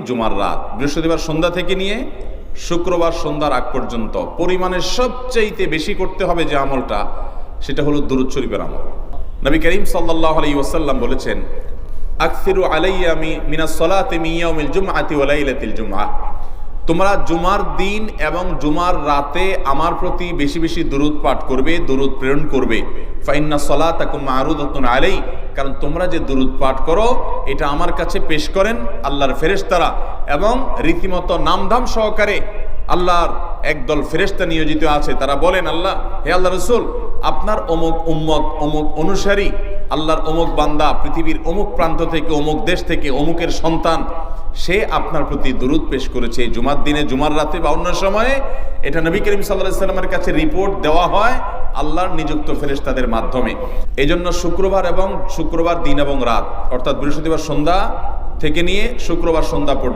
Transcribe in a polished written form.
জুমার রাত, বৃহস্পতিবার সন্ধ্যা থেকে নিয়ে শুক্রবার সন্ধ্যার আগ পর্যন্ত পরিমাণের সবচাইতে বেশি করতে হবে যে আমলটা, সেটা হলো দুরূদ শরীফের আমল। নবী করিম সাল্লাল্লাহু আলাইহি ওয়াসাল্লাম বলেছেন, আকসিরু আলাইয়া মিনাস সালাতি মিন ইয়াউমিল জুমআতি ওয়া লাইলাতিল জুমআহ, তোমরা জুমার দিন এবং জুমার রাতে আমার প্রতি বেশি বেশি দুরূদ পাঠ করবে, দুরূদ প্রেরণ করবে। ফাইন্না সালাতাকুম মা'রুদাতুন আলাই, কারণ তোমরা যে দুরূদ পাঠ করো এটা আমার কাছে পেশ করেন আল্লাহর ফেরেশতারা, এবং রীতিমতো নামধাম সহকারে আল্লাহর একদল ফেরেশতা নিয়োজিত আছে। তারা বলেন, আল্লাহ, হে আল্লাহ রাসূল, আপনার অমুক উম্মত, অমুক অনুসারী, আল্লাহর অমুক বান্দা পৃথিবীর অমুক প্রান্ত থেকে, অমুক দেশ থেকে, অমুকের সন্তান, সে আপনার প্রতি দুরূদ পেশ করেছে জুমার দিনে, জুমার রাতে বা অন্য সময়ে। এটা নবী করিম সাল্লাল্লাহু আলাইহি ওয়াসাল্লামের কাছে রিপোর্ট দেওয়া হয় আল্লাহর নিযুক্ত ফেরেশতাদের মাধ্যমে। এই জন্য শুক্রবার দিন এবং রাত, অর্থাৎ বৃহস্পতিবার সন্ধ্যা থেকে নিয়ে শুক্রবার সন্ধ্যা পর্যন্ত